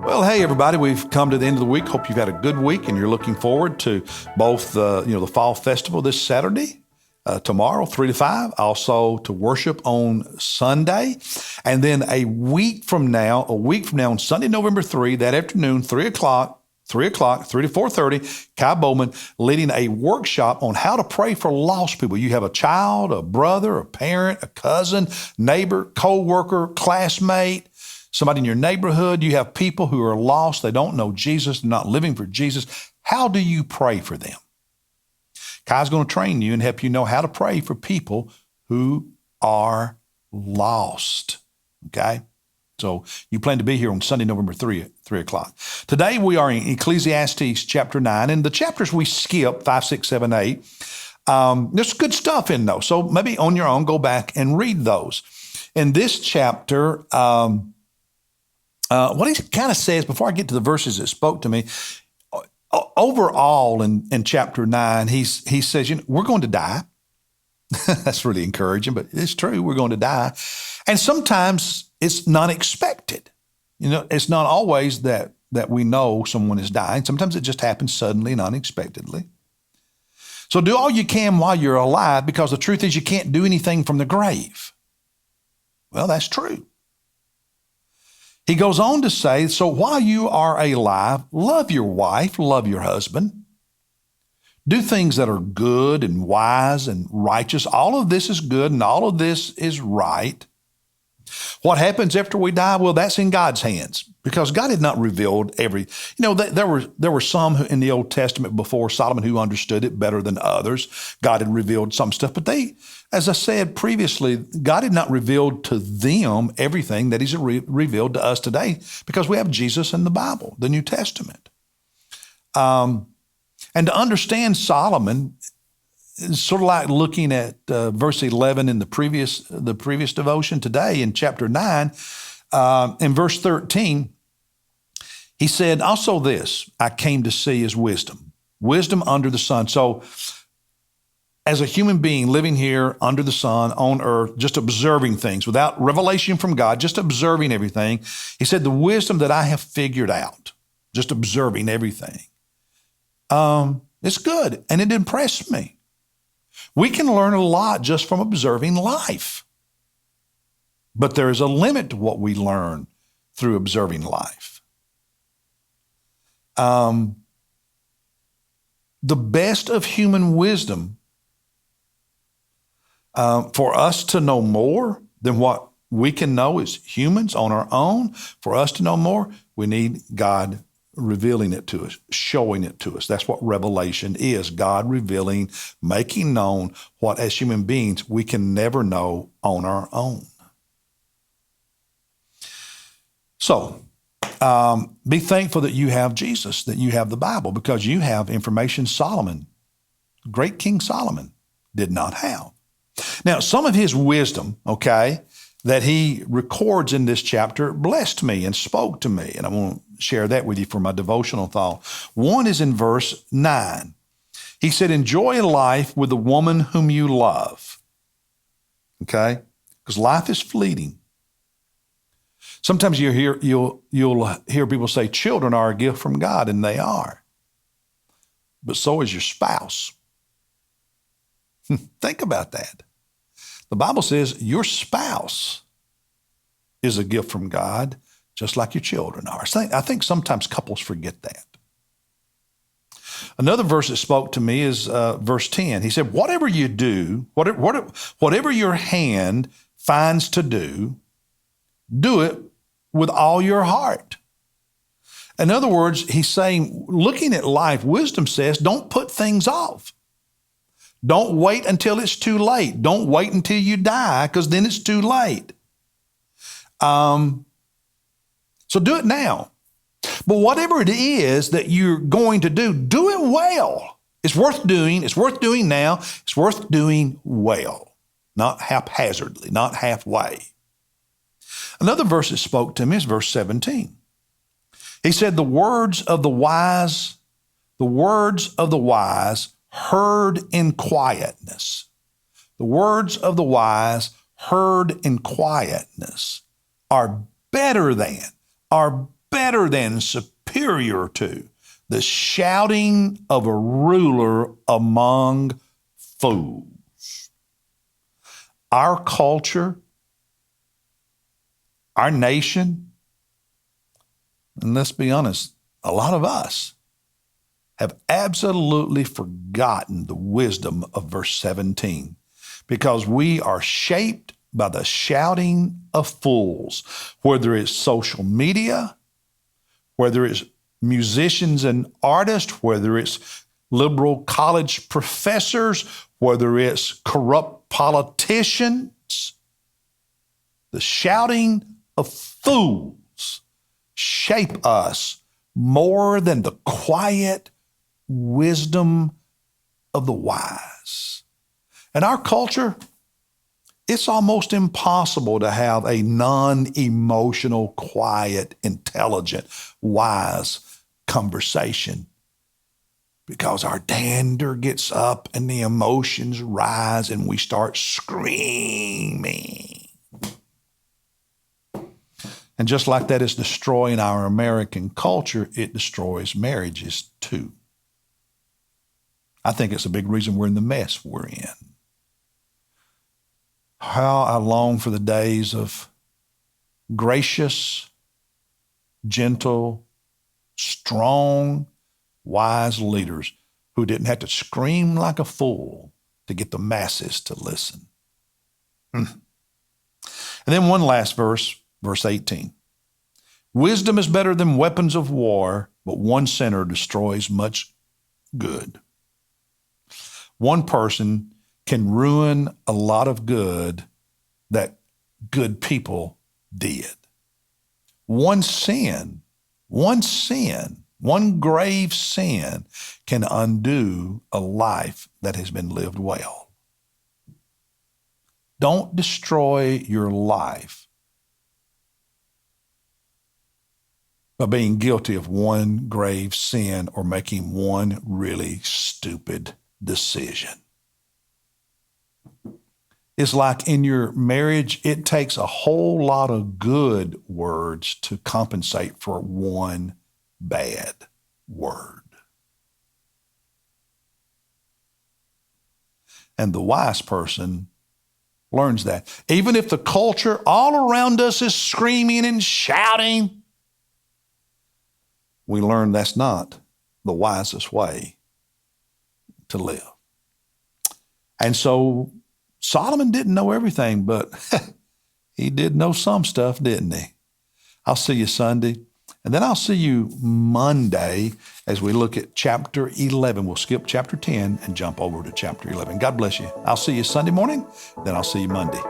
Well, hey everybody, we've come to the end of the week. Hope you've had a good week and you're looking forward to both the fall festival this Saturday, tomorrow, 3 to 5, also to worship on Sunday. And then a week from now on Sunday, November 3, that afternoon, 3 to 4:30, Kai Bowman leading a workshop on how to pray for lost people. You have a child, a brother, a parent, a cousin, neighbor, co-worker, classmate, somebody in your neighborhood. You have people who are lost. They don't know Jesus. They're not living for Jesus. How do you pray for them? Kai's going to train you and help you know how to pray for people who are lost. Okay? So you plan to be here on Sunday, November 3 at 3 o'clock. Today we are in Ecclesiastes chapter 9, and the chapters we skip, 5, 6, 7, 8, there's good stuff in those. So maybe on your own, go back and read those. In this chapter, what he kind of says, before I get to the verses that spoke to me, overall in chapter 9, he says, we're going to die. That's really encouraging, but it's true. We're going to die. And sometimes it's not expected. It's not always that we know someone is dying. Sometimes it just happens suddenly and unexpectedly. So do all you can while you're alive, because the truth is you can't do anything from the grave. Well, that's true. He goes on to say, so while you are alive, love your wife, love your husband. Do things that are good and wise and righteous. All of this is good and all of this is right. What happens after we die? Well, that's in God's hands, because God had not revealed every. There were some who, in the Old Testament before Solomon, who understood it better than others. God had revealed some stuff, but as I said previously, God had not revealed to them everything that He's revealed to us today, because we have Jesus in the Bible, the New Testament. And to understand Solomon, it's sort of like looking at verse 11 in the previous devotion today in chapter 9. In verse 13, he said, also this I came to see is wisdom under the sun. So as a human being living here under the sun on earth, just observing things without revelation from God, just observing everything, he said, the wisdom that I have figured out, just observing everything, it's good, and it impressed me. We can learn a lot just from observing life. But there is a limit to what we learn through observing life. The best of human wisdom, for us to know more than what we can know as humans on our own, for us to know more, we need God revealing it to us, showing it to us. That's what revelation is. God revealing, making known what as human beings we can never know on our own. So be thankful that you have Jesus, that you have the Bible, because you have information Solomon, great King Solomon, did not have. Now, some of his wisdom, that he records in this chapter blessed me and spoke to me. And I want to share that with you for my devotional thought. One is in verse 9. He said, enjoy life with the woman whom you love. Okay? Because life is fleeting. Sometimes you'll hear people say children are a gift from God, and they are. But so is your spouse. Think about that. The Bible says your spouse is a gift from God, just like your children are. I think sometimes couples forget that. Another verse that spoke to me is verse 10. He said, whatever you do, whatever your hand finds to do, do it with all your heart. In other words, he's saying, looking at life, wisdom says, don't put things off. Don't wait until it's too late. Don't wait until you die, because then it's too late. So do it now. But whatever it is that you're going to do it well. It's worth doing. It's worth doing now. It's worth doing well, not haphazardly, not halfway. Another verse that spoke to me is verse 17. He said, the words of the wise heard in quietness. The words of the wise heard in quietness are better better than, superior to the shouting of a ruler among fools. Our culture, our nation, and let's be honest, a lot of us have absolutely forgotten the wisdom of verse 17 because we are shaped by the shouting of fools, whether it's social media, whether it's musicians and artists, whether it's liberal college professors, whether it's corrupt politicians. The shouting of fools shape us more than the quiet wisdom of the wise. In our culture, it's almost impossible to have a non-emotional, quiet, intelligent, wise conversation because our dander gets up and the emotions rise and we start screaming. And just like that is destroying our American culture, it destroys marriages too. I think it's a big reason we're in the mess we're in. How I long for the days of gracious, gentle, strong, wise leaders who didn't have to scream like a fool to get the masses to listen. And then one last verse, verse 18. Wisdom is better than weapons of war, but one sinner destroys much good. One person can ruin a lot of good that good people did. One grave sin can undo a life that has been lived well. Don't destroy your life by being guilty of one grave sin or making one really stupid decision. It's like in your marriage, it takes a whole lot of good words to compensate for one bad word. And the wise person learns that. Even if the culture all around us is screaming and shouting, we learn that's not the wisest way to live. And so Solomon didn't know everything, but he did know some stuff, didn't he? I'll see you Sunday. And then I'll see you Monday as we look at chapter 11. We'll skip chapter 10 and jump over to chapter 11. God bless you. I'll see you Sunday morning, then I'll see you Monday.